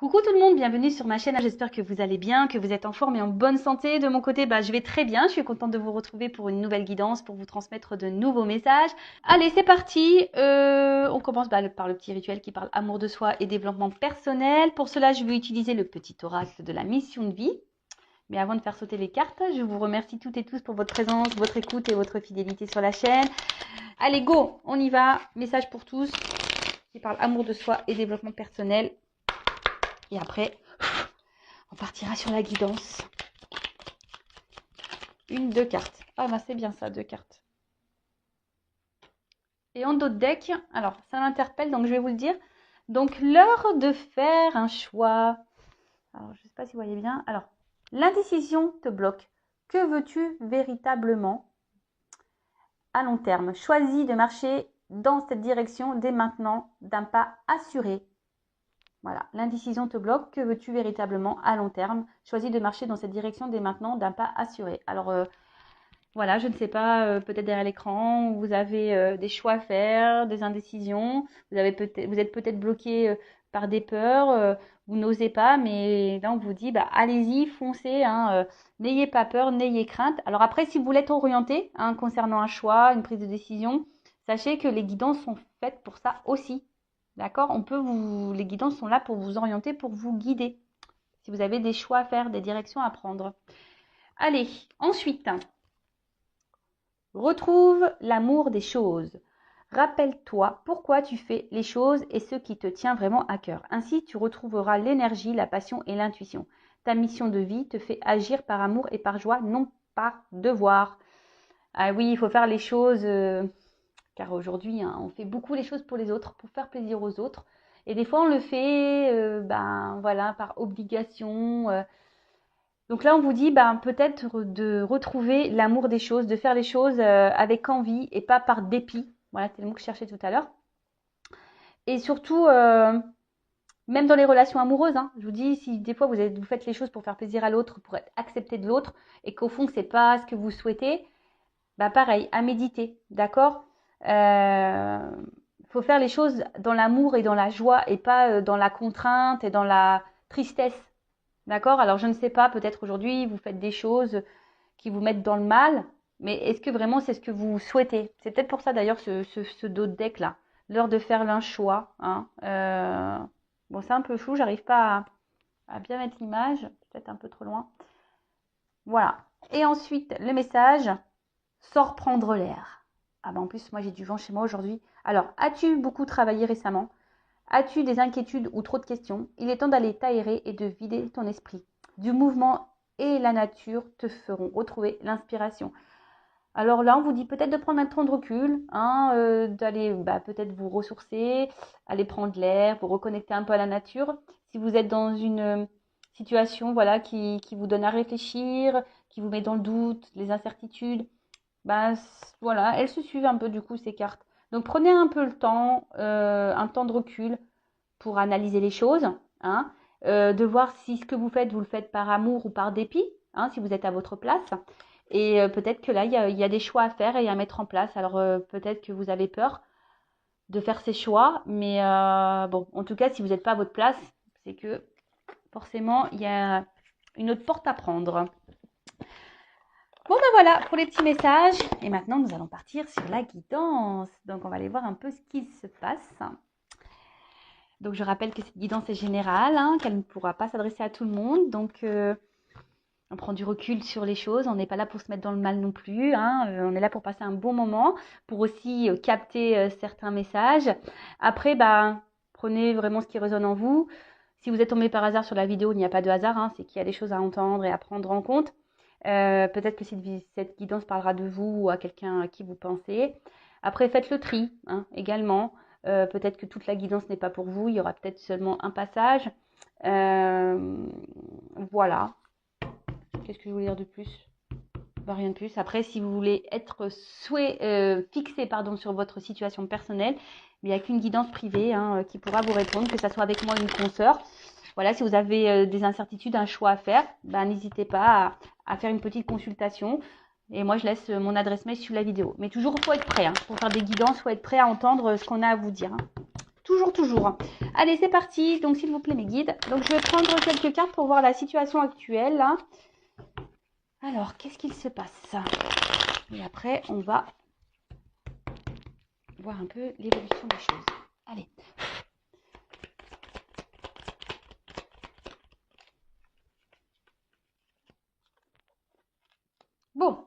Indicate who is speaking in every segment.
Speaker 1: Coucou tout le monde, bienvenue sur ma chaîne. J'espère que vous allez bien, que vous êtes en forme et en bonne santé. De mon côté, je vais très bien. Je suis contente de vous retrouver pour une nouvelle guidance, pour vous transmettre de nouveaux messages. Allez, c'est parti. On commence par le petit rituel qui parle amour de soi et développement personnel. Pour cela, je vais utiliser le petit oracle de la mission de vie. Mais avant de faire sauter les cartes, je vous remercie toutes et tous pour votre présence, votre écoute et votre fidélité sur la chaîne. Allez, go, on y va. Message pour tous qui parle amour de soi et développement personnel. Et après, on partira sur la guidance. Deux cartes. Ah c'est bien ça, 2 cartes. Et en d'autres decks, alors ça m'interpelle, donc je vais vous le dire. Donc l'heure de faire un choix. Alors je ne sais pas si vous voyez bien. Alors, l'indécision te bloque. Que veux-tu véritablement à long terme? Choisis de marcher dans cette direction dès maintenant, d'un pas assuré. Voilà, l'indécision te bloque. Que veux-tu véritablement à long terme? Choisis de marcher dans cette direction dès maintenant d'un pas assuré. Alors, voilà, je ne sais pas, peut-être derrière l'écran, vous avez des choix à faire, des indécisions. Vous êtes peut-être bloqué par des peurs, vous n'osez pas, mais là, on vous dit, allez-y, foncez, hein, n'ayez pas peur, n'ayez crainte. Alors après, si vous voulez être orienté concernant un choix, une prise de décision, sachez que les guidances sont faites pour ça aussi. D'accord? Les guidances sont là pour vous orienter, pour vous guider. Si vous avez des choix à faire, des directions à prendre. Allez, ensuite, retrouve l'amour des choses. Rappelle-toi pourquoi tu fais les choses et ce qui te tient vraiment à cœur. Ainsi, tu retrouveras l'énergie, la passion et l'intuition. Ta mission de vie te fait agir par amour et par joie, non par devoir. Ah oui, il faut faire les choses... car aujourd'hui, on fait beaucoup les choses pour les autres, pour faire plaisir aux autres. Et des fois, on le fait voilà, par obligation. Donc là, on vous dit peut-être de retrouver l'amour des choses, de faire les choses avec envie et pas par dépit. Voilà, c'est le mot que je cherchais tout à l'heure. Et surtout, même dans les relations amoureuses, je vous dis, si des fois vous faites les choses pour faire plaisir à l'autre, pour être accepté de l'autre, et qu'au fond, c'est pas ce que vous souhaitez, pareil, à méditer, d'accord? Faut faire les choses dans l'amour et dans la joie et pas dans la contrainte et dans la tristesse, d'accord? Alors je ne sais pas, peut-être aujourd'hui vous faites des choses qui vous mettent dans le mal, mais est-ce que vraiment c'est ce que vous souhaitez? C'est peut-être pour ça d'ailleurs ce dos de deck là, l'heure de faire l'un choix. Bon, c'est un peu flou, j'arrive pas à bien mettre l'image, peut-être un peu trop loin. Voilà. Et ensuite, le message, sors prendre l'air. Ah en plus, moi j'ai du vent chez moi aujourd'hui. Alors, as-tu beaucoup travaillé récemment? As-tu des inquiétudes ou trop de questions? Il est temps d'aller t'aérer et de vider ton esprit. Du mouvement et la nature te feront retrouver l'inspiration. Alors là, on vous dit peut-être de prendre un temps de recul, d'aller peut-être vous ressourcer, aller prendre l'air, vous reconnecter un peu à la nature. Si vous êtes dans une situation voilà, qui vous donne à réfléchir, qui vous met dans le doute, les incertitudes, voilà, elles se suivent un peu du coup ces cartes. Donc prenez un peu le temps, un temps de recul pour analyser les choses, de voir si ce que vous le faites par amour ou par dépit, si vous êtes à votre place. Et peut-être que là, il y a des choix à faire et à mettre en place. Alors peut-être que vous avez peur de faire ces choix, mais bon, en tout cas, si vous n'êtes pas à votre place, c'est que forcément, il y a une autre porte à prendre. Bon voilà pour les petits messages. Et maintenant, nous allons partir sur la guidance. Donc, on va aller voir un peu ce qui se passe. Donc, je rappelle que cette guidance est générale, qu'elle ne pourra pas s'adresser à tout le monde. Donc, on prend du recul sur les choses. On n'est pas là pour se mettre dans le mal non plus. On est là pour passer un bon moment, pour aussi capter certains messages. Après, prenez vraiment ce qui résonne en vous. Si vous êtes tombé par hasard sur la vidéo, il n'y a pas de hasard. C'est qu'il y a des choses à entendre et à prendre en compte. Peut-être que cette guidance parlera de vous ou à quelqu'un à qui vous pensez. Après, faites le tri également. Peut-être que toute la guidance n'est pas pour vous. Il y aura peut-être seulement un passage. Voilà. Qu'est-ce que je voulais dire de plus? Rien de plus. Après, si vous voulez être fixé sur votre situation personnelle, il n'y a qu'une guidance privée qui pourra vous répondre, que ce soit avec moi ou une consoeur. Voilà, si vous avez des incertitudes, un choix à faire, n'hésitez pas à faire une petite consultation. Et moi, je laisse mon adresse mail sur la vidéo. Mais toujours, il faut être prêt. Pour faire des guidances, il faut être prêt à entendre ce qu'on a à vous dire. Toujours, toujours. Allez, c'est parti. Donc, s'il vous plaît, mes guides. Donc, je vais prendre quelques cartes pour voir la situation actuelle. Là. Alors, qu'est-ce qu'il se passe? Et après, on va voir un peu l'évolution des choses. Allez. Bon.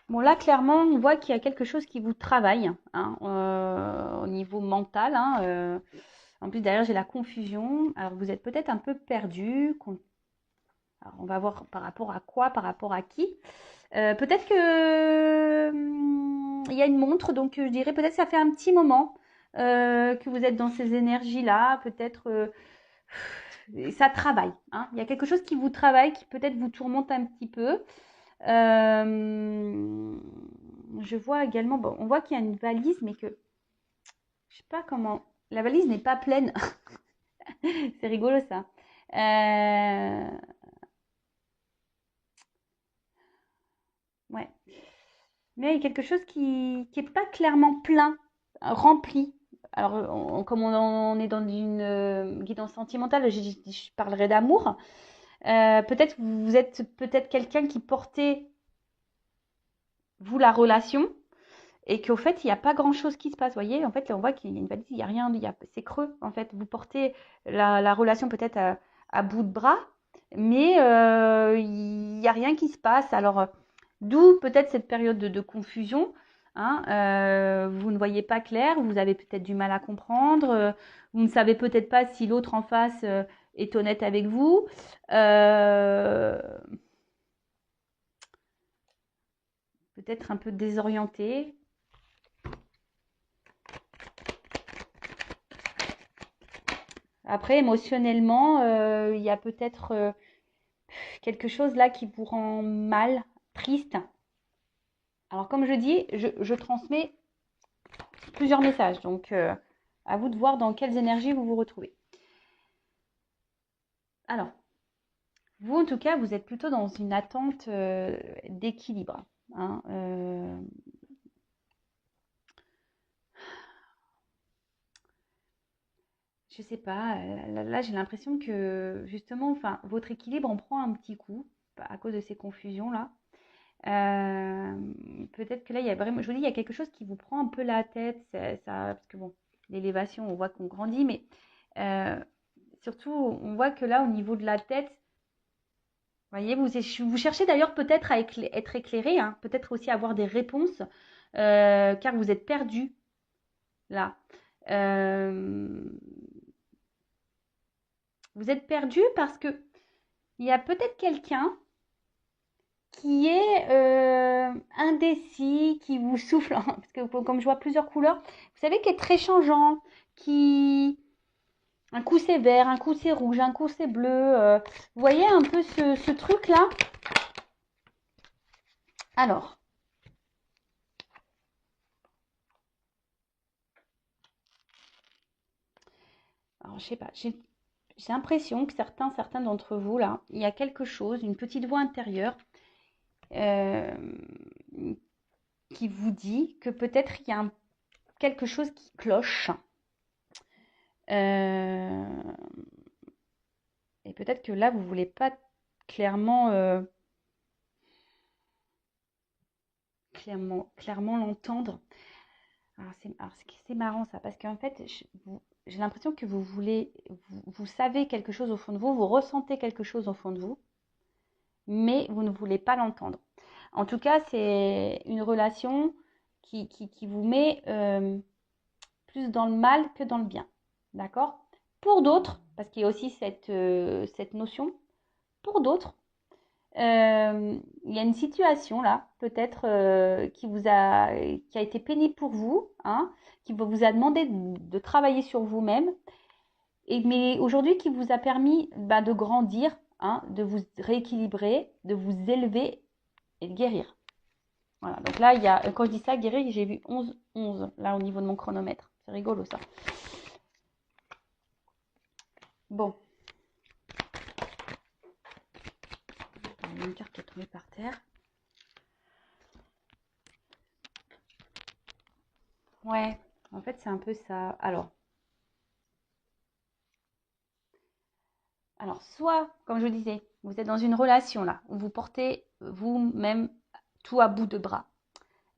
Speaker 1: Bon, là, clairement, on voit qu'il y a quelque chose qui vous travaille hein, au niveau mental. Hein, en plus, derrière, j'ai la confusion. Alors, vous êtes peut-être un peu perdu. Alors, on va voir par rapport à quoi, par rapport à qui. Peut-être que il y a une montre, donc je dirais peut-être que ça fait un petit moment que vous êtes dans ces énergies-là. Peut-être ça travaille. Hein. Il y a quelque chose qui vous travaille, qui peut-être vous tourmente un petit peu. Je vois également, bon, on voit qu'il y a une valise, mais que je sais pas comment. La valise n'est pas pleine. C'est rigolo ça. Ouais. Mais il y a quelque chose qui est pas clairement plein, rempli. Alors, comme on est dans une guidance sentimentale, je parlerai d'amour. Peut-être vous êtes peut-être quelqu'un qui portait, vous, la relation, et qu'au fait, il n'y a pas grand-chose qui se passe. Vous voyez, en fait, on voit qu'il y a une valise, il n'y a rien, c'est creux, en fait. Vous portez la relation peut-être à bout de bras, mais il n'y a rien qui se passe. Alors, d'où peut-être cette période de confusion. Hein, vous ne voyez pas clair, vous avez peut-être du mal à comprendre, vous ne savez peut-être pas si l'autre en face est honnête avec vous. Peut-être un peu désorienté. Après, émotionnellement, il y a peut-être quelque chose là qui vous rend mal, triste. Alors, comme je dis, je transmets plusieurs messages. Donc, à vous de voir dans quelles énergies vous vous retrouvez. Alors, vous, en tout cas, vous êtes plutôt dans une attente d'équilibre. Hein, je sais pas, là j'ai l'impression que justement, enfin, votre équilibre en prend un petit coup à cause de ces confusions-là. Peut-être que là, il y a vraiment, je vous dis, il y a quelque chose qui vous prend un peu la tête, parce que bon, l'élévation, on voit qu'on grandit, mais euh, surtout, on voit que là, au niveau de la tête, vous voyez, vous cherchez d'ailleurs peut-être à être éclairé, hein, peut-être aussi avoir des réponses, car vous êtes perdu là. Euh, vous êtes perdu parce que il y a peut-être quelqu'un qui est indécis, qui vous souffle, parce que comme je vois plusieurs couleurs, vous savez, qui est très changeant, qui... Un coup c'est vert, un coup c'est rouge, un coup c'est bleu. Vous voyez un peu ce truc-là? Alors, je sais pas, j'ai l'impression que certains d'entre vous, là, il y a quelque chose, une petite voix intérieure euh, qui vous dit que peut-être il y a quelque chose qui cloche. Euh, et peut-être que là, vous ne voulez pas clairement, clairement l'entendre. C'est marrant ça, parce qu'en fait, j'ai l'impression que vous savez quelque chose au fond de vous, vous ressentez quelque chose au fond de vous, mais vous ne voulez pas l'entendre. En tout cas, c'est une relation qui vous met plus dans le mal que dans le bien. D'accord? Pour d'autres, parce qu'il y a aussi cette notion, pour d'autres, il y a une situation là, peut-être qui a été pénible pour vous, hein, qui vous a demandé de travailler sur vous-même, mais aujourd'hui qui vous a permis de grandir, hein, de vous rééquilibrer, de vous élever et de guérir. Voilà, donc là, quand je dis ça, guérir, j'ai vu 11 là au niveau de mon chronomètre. C'est rigolo ça. Bon, il y a une carte qui est tombée par terre. Ouais, En fait, c'est un peu ça. Alors, soit, comme je vous disais, vous êtes dans une relation là, où vous portez vous-même tout à bout de bras.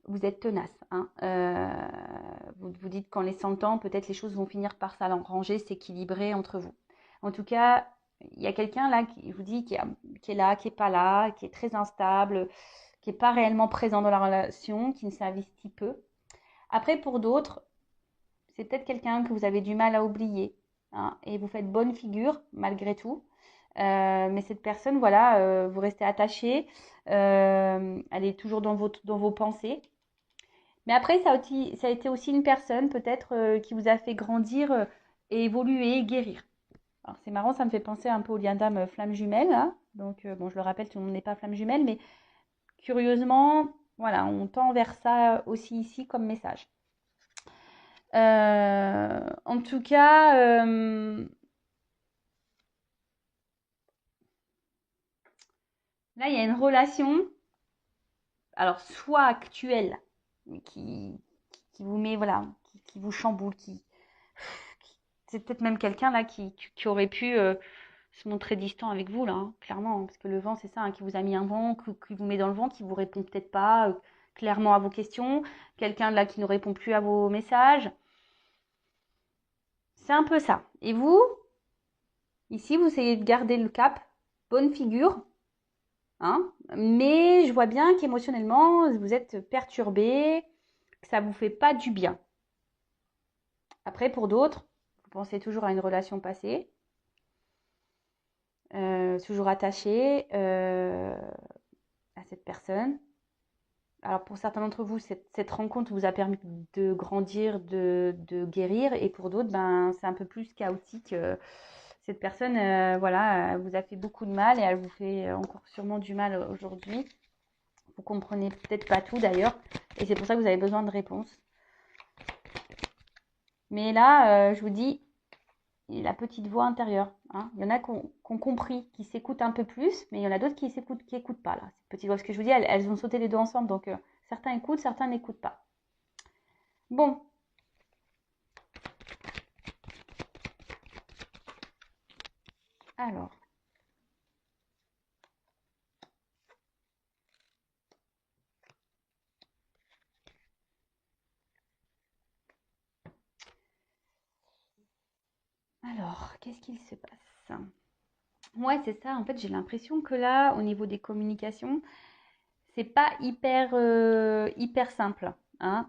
Speaker 1: Vous êtes tenace, hein. Vous vous dites qu'en laissant le temps, peut-être les choses vont finir par s'arranger, s'équilibrer entre vous. En tout cas, il y a quelqu'un là qui vous dit qui est là, qui est pas là, qui est très instable, qui est pas réellement présent dans la relation, qui ne s'investit peu. Après, pour d'autres, c'est peut-être quelqu'un que vous avez du mal à oublier, hein, et vous faites bonne figure malgré tout. Mais cette personne, voilà, vous restez attaché, elle est toujours dans vos pensées. Mais après, ça a été aussi une personne peut-être qui vous a fait grandir et évoluer, guérir. Alors c'est marrant, ça me fait penser un peu au lien d'âme flamme jumelle, hein. Donc bon, je le rappelle, tout le monde n'est pas flamme jumelle, mais curieusement, voilà, on tend vers ça aussi ici comme message. En tout cas, là, il y a une relation, alors soit actuelle, mais qui vous met, voilà, qui vous chamboule, c'est peut-être même quelqu'un là qui aurait pu se montrer distant avec vous là, hein, clairement, hein, parce que le vent, c'est ça, hein, qui vous a mis un vent, qui vous met dans le vent, qui vous répond peut-être pas clairement à vos questions, quelqu'un là qui ne répond plus à vos messages. C'est un peu ça. Et vous, ici, vous essayez de garder le cap, bonne figure, hein, mais je vois bien qu'émotionnellement, vous êtes perturbé, que ça vous fait pas du bien. Après, pour d'autres, vous pensez toujours à une relation passée, toujours attaché à cette personne. Alors pour certains d'entre vous, cette rencontre vous a permis de grandir, de guérir, et pour d'autres, ben, c'est un peu plus chaotique. Cette personne, voilà, elle vous a fait beaucoup de mal et elle vous fait encore sûrement du mal aujourd'hui. Vous comprenez peut-être pas tout d'ailleurs, et c'est pour ça que vous avez besoin de réponses. Mais là, je vous dis, la petite voix intérieure, hein. Il y en a qui ont compris, qui s'écoutent un peu plus, mais il y en a d'autres qui écoutent pas là. Cette petite voix, parce que je vous dis, elles ont sauté les deux ensemble, donc certains écoutent, certains n'écoutent pas. Bon, alors, qu'est-ce qu'il se passe? Ouais, c'est ça. En fait, j'ai l'impression que là, au niveau des communications, c'est pas hyper simple, hein.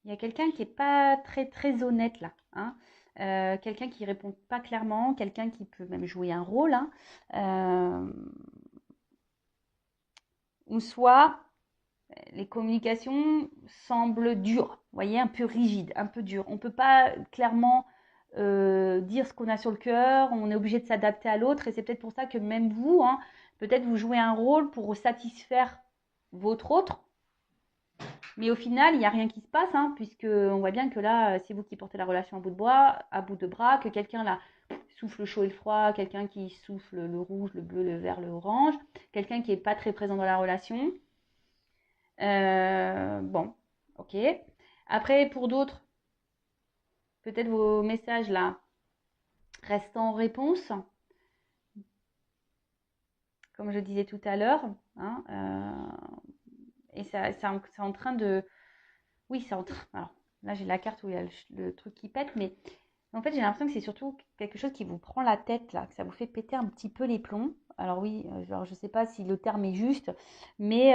Speaker 1: Il y a quelqu'un qui est pas très honnête là, hein. Quelqu'un qui répond pas clairement, quelqu'un qui peut même jouer un rôle, hein. Euh, ou soit les communications semblent dures, vous voyez, un peu rigides, un peu dures. On ne peut pas clairement dire ce qu'on a sur le cœur, on est obligé de s'adapter à l'autre, et c'est peut-être pour ça que même vous, hein, peut-être vous jouez un rôle pour satisfaire votre autre, mais au final, il n'y a rien qui se passe, hein, puisque on voit bien que là, c'est vous qui portez la relation à bout de bras, que quelqu'un là souffle le chaud et le froid, quelqu'un qui souffle le rouge, le bleu, le vert, le orange, quelqu'un qui n'est pas très présent dans la relation. Bon, ok. Après, pour d'autres, peut-être vos messages là restent en réponse, comme je disais tout à l'heure, hein, et c'est en train de... Oui, c'est en train... Alors, là, j'ai la carte où il y a le truc qui pète, mais en fait, j'ai l'impression que c'est surtout quelque chose qui vous prend la tête, là, que ça vous fait péter un petit peu les plombs. Alors oui, genre, je ne sais pas si le terme est juste, mais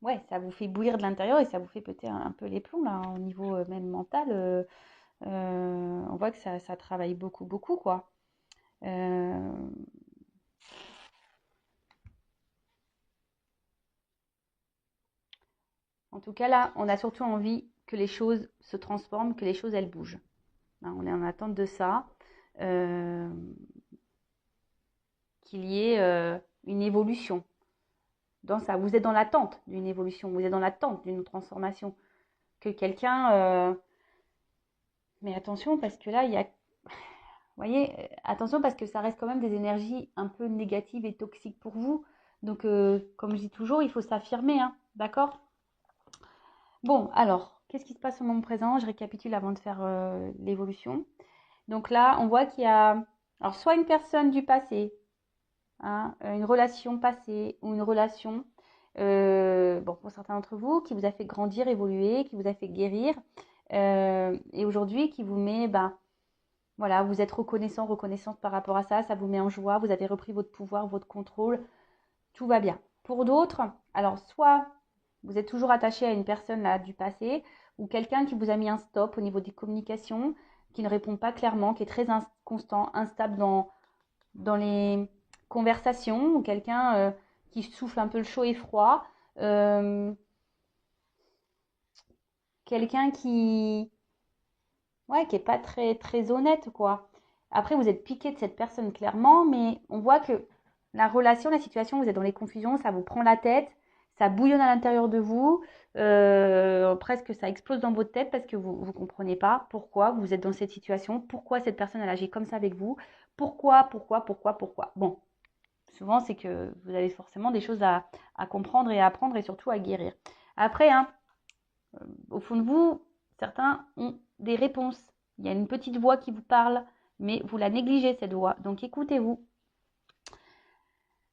Speaker 1: ouais, ça vous fait bouillir de l'intérieur et ça vous fait péter un peu les plombs, là, au niveau même mental. On voit que ça travaille beaucoup, quoi. Euh, En tout cas, là, on a surtout envie que les choses se transforment, que les choses, elles bougent, hein. On est en attente de ça, euh, qu'il y ait une évolution dans ça. Vous êtes dans l'attente d'une évolution, vous êtes dans l'attente d'une transformation. Que quelqu'un... Mais attention, parce que là, il y a... Vous voyez, attention parce que ça reste quand même des énergies un peu négatives et toxiques pour vous. Donc, comme je dis toujours, il faut s'affirmer, hein, d'accord? Bon, alors, qu'est-ce qui se passe au moment présent? Je récapitule avant de faire l'évolution. Donc là, on voit qu'il y a alors soit une personne du passé, hein, une relation passée ou une relation, bon, pour certains d'entre vous, qui vous a fait grandir, évoluer, qui vous a fait guérir, et aujourd'hui qui vous met, ben, voilà, vous êtes reconnaissant, reconnaissante par rapport à ça, ça vous met en joie, vous avez repris votre pouvoir, votre contrôle, tout va bien. Pour d'autres, alors soit vous êtes toujours attaché à une personne là du passé ou quelqu'un qui vous a mis un stop au niveau des communications, qui ne répond pas clairement, qui est très inconstant, instable dans les conversations, ou quelqu'un qui souffle un peu le chaud et froid, euh, quelqu'un ouais, qui est pas très très honnête quoi. Après, vous êtes piqué de cette personne clairement, mais on voit que la relation, la situation, vous êtes dans les confusions, ça vous prend la tête, ça bouillonne à l'intérieur de vous, presque ça explose dans votre tête parce que vous ne comprenez pas pourquoi vous êtes dans cette situation, pourquoi cette personne elle agit comme ça avec vous, pourquoi. Bon, souvent c'est que vous avez forcément des choses à comprendre et à apprendre et surtout à guérir. Après, hein, au fond de vous, certains ont des réponses. Il y a une petite voix qui vous parle, mais vous la négligez cette voix. Donc écoutez-vous.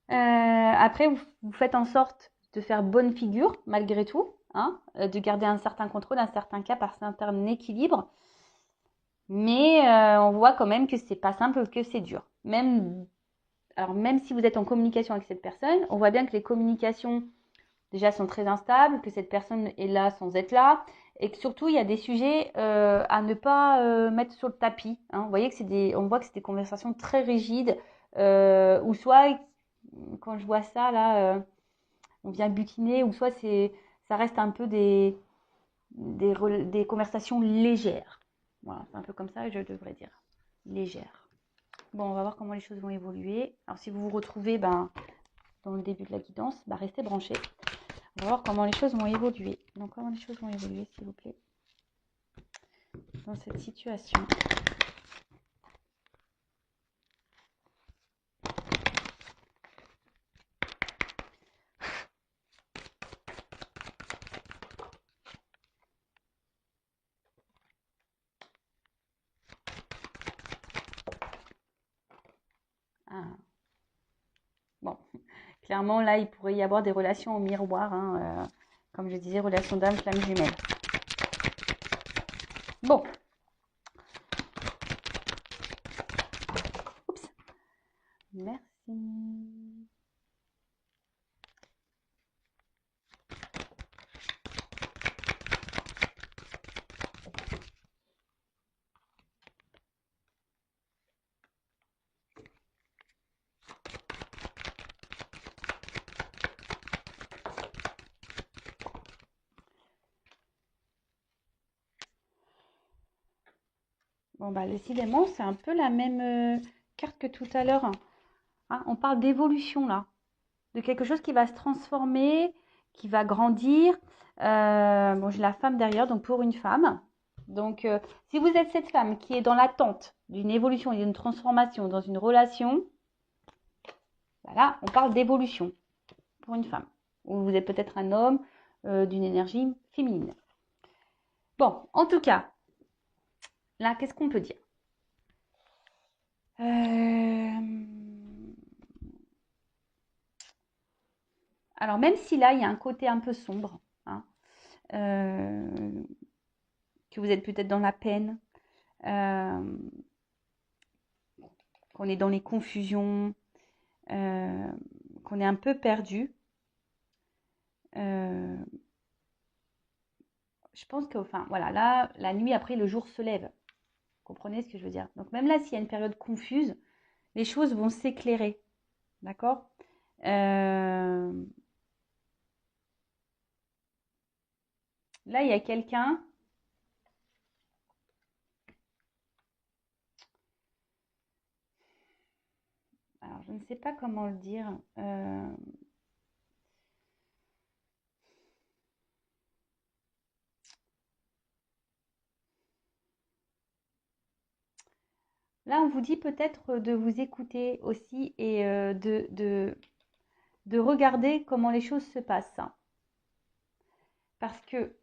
Speaker 1: Après, vous faites en sorte de faire bonne figure malgré tout, hein, de garder un certain contrôle, un certain cap, un certain équilibre. Mais on voit quand même que c'est pas simple, que c'est dur. Alors même si vous êtes en communication avec cette personne, on voit bien que les communications déjà sont très instables, que cette personne est là sans être là, et que surtout il y a des sujets à ne pas mettre sur le tapis, hein. Vous voyez que on voit que c'est des conversations très rigides, ou soit quand je vois ça là, on vient butiner, ou soit ça reste un peu des conversations légères. Voilà, c'est un peu comme ça que je devrais dire, légères. Bon, on va voir comment les choses vont évoluer. Alors si vous vous retrouvez dans le début de la guidance, restez branchés. On va voir comment les choses vont évoluer. Donc, comment les choses vont évoluer, s'il vous plaît, dans cette situation. Ah. Bon, clairement, là, il pourrait y avoir des relations au miroir, hein, comme je disais, relations d'âme, flamme jumelle. Bon. Oups. Merci. Bon, décidément, c'est un peu la même carte que tout à l'heure, hein. On parle d'évolution, là. De quelque chose qui va se transformer, qui va grandir. Bon, j'ai la femme derrière, donc pour une femme. Donc, si vous êtes cette femme qui est dans l'attente d'une évolution et d'une transformation dans une relation, voilà, on parle d'évolution pour une femme. Ou vous êtes peut-être un homme d'une énergie féminine. Bon, en tout cas, là, qu'est-ce qu'on peut dire? Alors, même si là, il y a un côté un peu sombre, hein, que vous êtes peut-être dans la peine, qu'on est dans les confusions, qu'on est un peu perdu, je pense que, enfin, voilà, là, la nuit après, le jour se lève. Vous comprenez ce que je veux dire? Donc, même là, s'il y a une période confuse, les choses vont s'éclairer. D'accord? Là, il y a quelqu'un. Alors, je ne sais pas comment le dire. Là, on vous dit peut-être de vous écouter aussi et de regarder comment les choses se passent. Parce que,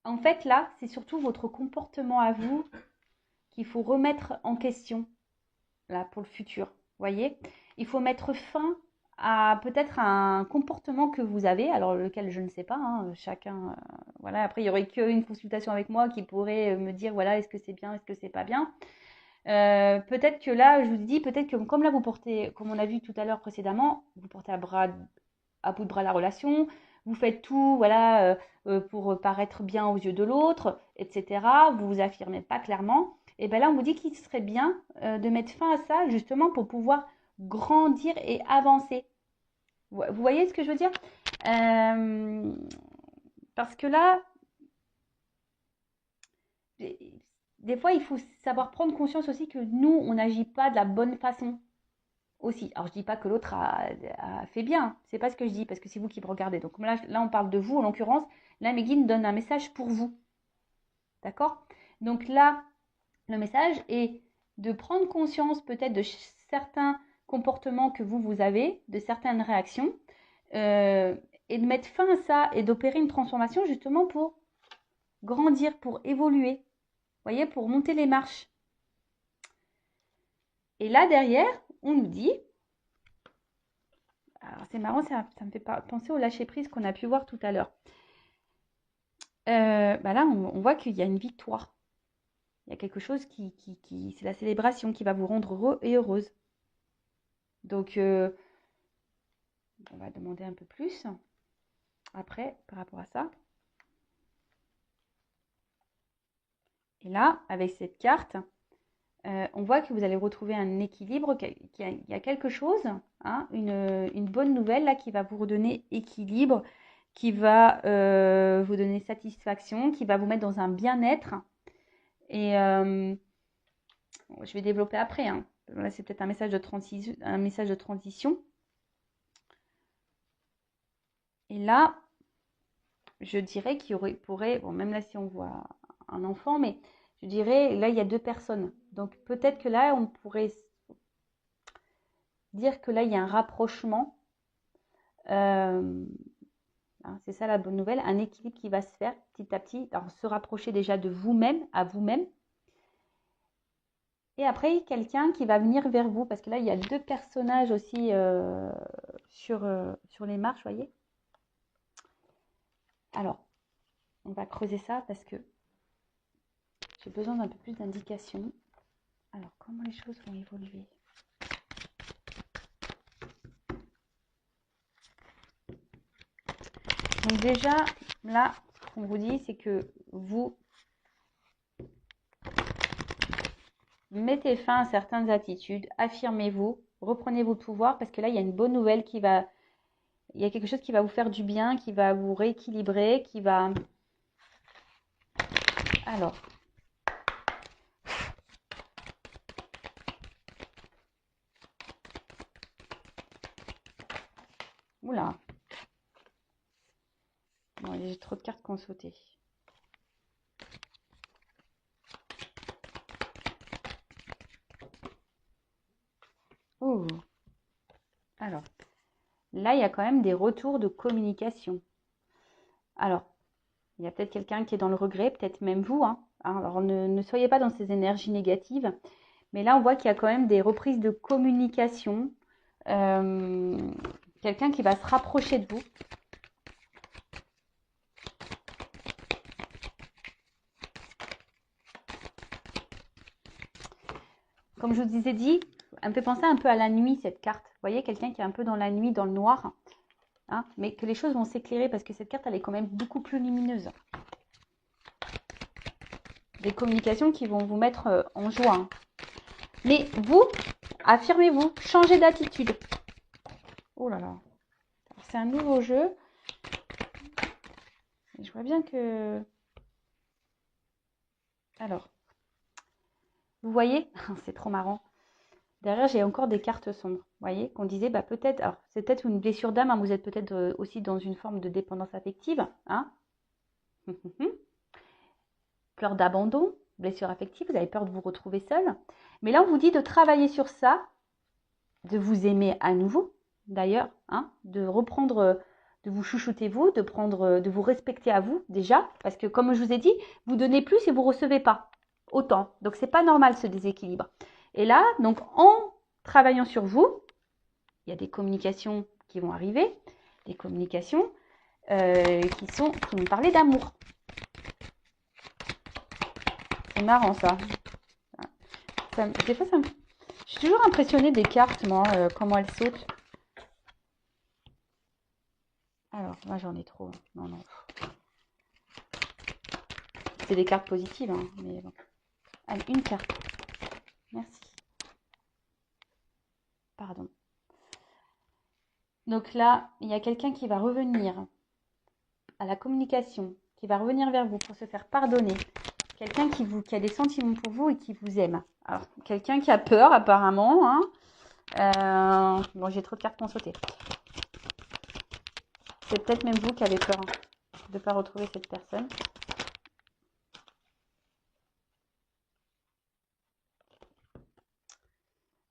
Speaker 1: en fait, là, c'est surtout votre comportement à vous qu'il faut remettre en question, là, pour le futur. Vous voyez? Il faut mettre fin à peut-être un comportement que vous avez, alors lequel je ne sais pas, hein, chacun, voilà. Après, il n'y aurait qu'une consultation avec moi qui pourrait me dire, voilà, est-ce que c'est bien, est-ce que c'est pas bien. Peut-être que là, je vous dis, peut-être que comme là, vous portez, comme on a vu tout à l'heure précédemment, vous portez à bout de bras la relation, vous faites tout, voilà, pour paraître bien aux yeux de l'autre, etc. Vous vous affirmez pas clairement. Et bien là, on vous dit qu'il serait bien de mettre fin à ça, justement, pour pouvoir grandir et avancer. Vous voyez ce que je veux dire? Parce que là, des fois, il faut savoir prendre conscience aussi que nous, on n'agit pas de la bonne façon aussi. Alors, je dis pas que l'autre a fait bien, c'est pas ce que je dis, parce que c'est vous qui me regardez. Donc là, on parle de vous, en l'occurrence. Là, mes guides donnent un message pour vous. D'accord? Donc là, le message est de prendre conscience peut-être de certains comportements que vous avez, de certaines réactions, et de mettre fin à ça et d'opérer une transformation justement pour grandir, pour évoluer, vous voyez, pour monter les marches. Et là, derrière, on nous dit, alors c'est marrant, ça me fait penser au lâcher-prise qu'on a pu voir tout à l'heure. Bah là, on voit qu'il y a une victoire. Il y a quelque chose c'est la célébration qui va vous rendre heureux et heureuse. Donc, on va demander un peu plus après par rapport à ça. Et là, avec cette carte, on voit que vous allez retrouver un équilibre, qu'il y a quelque chose, hein, une bonne nouvelle là qui va vous redonner équilibre, qui va vous donner satisfaction, qui va vous mettre dans un bien-être. Et je vais développer après. Hein. Là, c'est peut-être un message de transition. Et là, je dirais qu'il pourrait, bon, même là si on voit un enfant, mais je dirais, là, il y a 2 personnes. Donc peut-être que là, on pourrait dire que là, il y a un rapprochement. C'est ça la bonne nouvelle, un équilibre qui va se faire petit à petit. Alors, se rapprocher déjà de vous-même, à vous-même. Et après, quelqu'un qui va venir vers vous. Parce que là, il y a 2 personnages aussi sur les marches, vous voyez. Alors, on va creuser ça parce que j'ai besoin d'un peu plus d'indications. Alors, comment les choses vont évoluer? Donc déjà, là, ce qu'on vous dit, c'est que vous mettez fin à certaines attitudes, affirmez-vous, reprenez vos pouvoirs, parce que là, il y a une bonne nouvelle il y a quelque chose qui va vous faire du bien, qui va vous rééquilibrer, qui va... Alors... Oula. Bon, j'ai trop de cartes qui ont sauté. Oh. Alors, là, il y a quand même des retours de communication. Alors, il y a peut-être quelqu'un qui est dans le regret, peut-être même vous. Hein. Alors, ne soyez pas dans ces énergies négatives. Mais là, on voit qu'il y a quand même des reprises de communication. Quelqu'un qui va se rapprocher de vous. Comme je vous ai dit, elle me fait penser un peu à la nuit, cette carte. Vous voyez, quelqu'un qui est un peu dans la nuit, dans le noir. Hein, mais que les choses vont s'éclairer parce que cette carte, elle est quand même beaucoup plus lumineuse. Des communications qui vont vous mettre en joie. Hein. Mais vous, affirmez-vous, changez d'attitude. Oh là là. C'est un nouveau jeu. Et je vois bien que... Alors, vous voyez, c'est trop marrant. Derrière, j'ai encore des cartes sombres. Vous voyez, qu'on disait, bah peut-être, alors c'est peut-être une blessure d'âme, hein, vous êtes peut-être aussi dans une forme de dépendance affective. Hein. Peur d'abandon, blessure affective, vous avez peur de vous retrouver seul. Mais là, on vous dit de travailler sur ça de vous aimer à nouveau, d'ailleurs, hein, de reprendre, de vous chouchouter vous, de vous respecter à vous déjà, parce que comme je vous ai dit, vous donnez plus et vous recevez pas autant. Donc c'est pas normal ce déséquilibre. Et là, donc en travaillant sur vous, il y a des communications qui vont arriver, des communications qui vont parler d'amour. C'est marrant ça. Des fois, je suis toujours impressionnée des cartes, moi, comment elles sautent. Alors, moi j'en ai trop. Non, non. C'est des cartes positives, hein, mais bon. Allez, une carte. Merci. Pardon. Donc là, il y a quelqu'un qui va revenir à la communication, qui va revenir vers vous pour se faire pardonner. Quelqu'un qui a des sentiments pour vous et qui vous aime. Alors, quelqu'un qui a peur apparemment. Hein. Bon, j'ai trop de cartes qui ont sauté. C'est peut-être même vous qui avez peur de ne pas retrouver cette personne.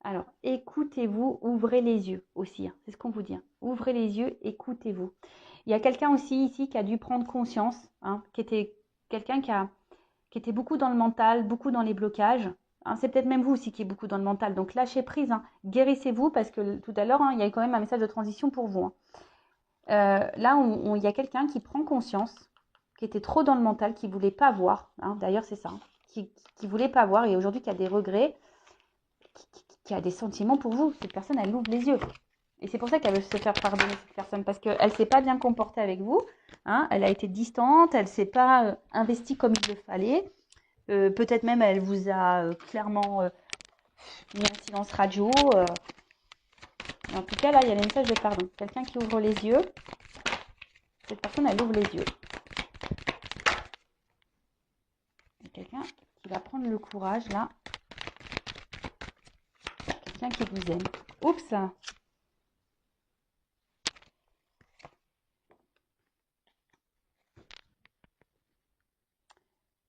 Speaker 1: Alors, écoutez-vous, ouvrez les yeux aussi. Hein, c'est ce qu'on vous dit. Hein. Ouvrez les yeux, écoutez-vous. Il y a quelqu'un aussi ici qui a dû prendre conscience, hein, qui était quelqu'un qui était beaucoup dans le mental, beaucoup dans les blocages. Hein, c'est peut-être même vous aussi qui êtes beaucoup dans le mental. Donc, lâchez prise, hein, guérissez-vous parce que tout à l'heure, hein, il y a quand même un message de transition pour vous. Hein. Là, il y a quelqu'un qui prend conscience, qui était trop dans le mental, qui ne voulait pas voir. Hein, d'ailleurs, c'est ça. Hein, qui ne voulait pas voir et aujourd'hui qui a des regrets, qui a des sentiments pour vous. Cette personne, elle ouvre les yeux. Et c'est pour ça qu'elle veut se faire pardonner, cette personne, parce qu'elle ne s'est pas bien comportée avec vous. Hein, elle a été distante, elle ne s'est pas investie comme il le fallait. Peut-être même, elle vous a clairement mis un silence radio. En tout cas, là, il y a le message de pardon. Quelqu'un qui ouvre les yeux. Cette personne, elle ouvre les yeux. Il y a quelqu'un qui va prendre le courage, là. Quelqu'un qui vous aime. Oups!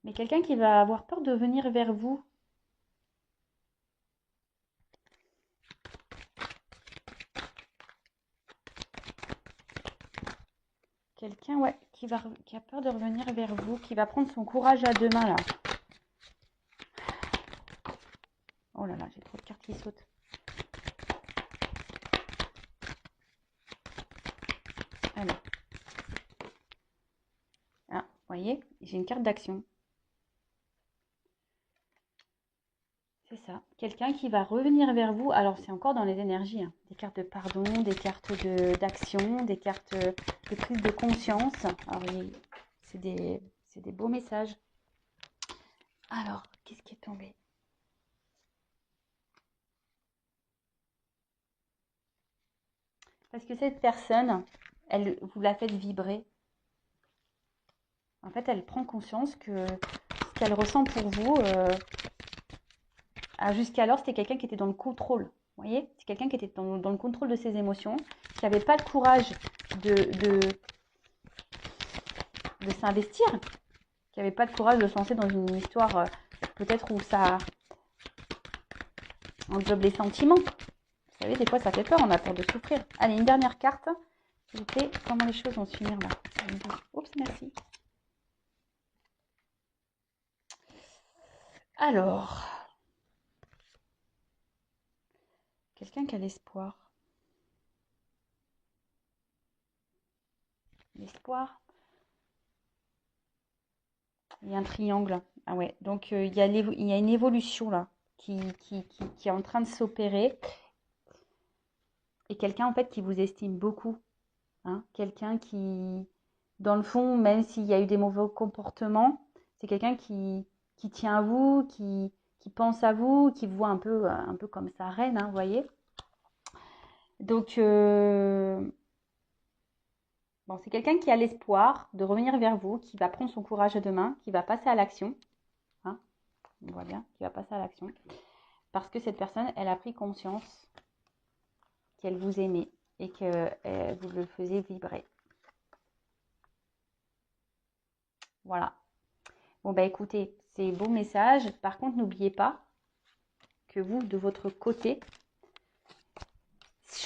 Speaker 1: Mais quelqu'un qui va avoir peur de venir vers vous. Quelqu'un, ouais, qui a peur de revenir vers vous, qui va prendre son courage à deux mains, là. Oh là là, j'ai trop de cartes qui sautent. Alors. Ah, vous voyez, j'ai une carte d'action. C'est ça. Quelqu'un qui va revenir vers vous. Alors, c'est encore dans les énergies. Hein. Des cartes de pardon, des cartes d'action, des cartes de prise de conscience. Alors, c'est des beaux messages. Alors, qu'est-ce qui est tombé? Parce que cette personne, vous la faites vibrer. En fait, elle prend conscience que ce qu'elle ressent pour vous, jusqu'alors, c'était quelqu'un qui était dans le contrôle. Vous voyez? C'est quelqu'un qui était dans le contrôle de ses émotions, qui n'avait pas le courage de s'investir, qui n'avait pas le courage de se lancer dans une histoire peut-être où ça englobe les sentiments. Vous savez, des fois, ça fait peur, on a peur de souffrir. Allez, une dernière carte, s'il vous plaît. Comment les choses vont se finir là? Oups, merci. Alors, quelqu'un qui a l'espoir. L'espoir. Il y a un triangle. Ah ouais, donc il y a une évolution là qui est en train de s'opérer. Et quelqu'un en fait qui vous estime beaucoup. Hein, quelqu'un qui, dans le fond, même s'il y a eu des mauvais comportements, c'est quelqu'un qui tient à vous, qui pense à vous, qui vous voit un peu comme sa reine, hein, vous voyez. Donc, bon, c'est quelqu'un qui a l'espoir de revenir vers vous, qui va prendre son courage à deux mains, qui va passer à l'action. Hein, on voit bien, qui va passer à l'action. Parce que cette personne, elle a pris conscience qu'elle vous aimait et que vous le faisiez vibrer. Voilà. Bon, bah écoutez, c'est beau message. Par contre, n'oubliez pas que vous, de votre côté,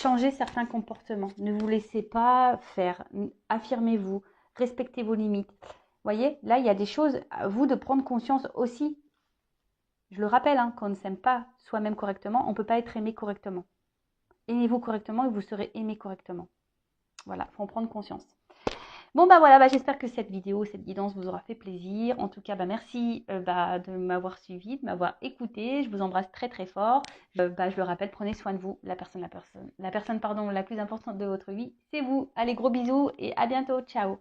Speaker 1: changer certains comportements. Ne vous laissez pas faire. Affirmez-vous. Respectez vos limites. Vous voyez, là, il y a des choses à vous de prendre conscience aussi. Je le rappelle, hein, quand on ne s'aime pas soi-même correctement, on ne peut pas être aimé correctement. Aimez-vous correctement et vous serez aimé correctement. Voilà, il faut en prendre conscience. Bon, bah voilà, j'espère que cette vidéo, cette guidance vous aura fait plaisir. En tout cas, merci de m'avoir suivi, de m'avoir écouté. Je vous embrasse très très fort. Je le rappelle, prenez soin de vous. La personne la plus importante de votre vie, c'est vous. Allez, gros bisous et à bientôt. Ciao.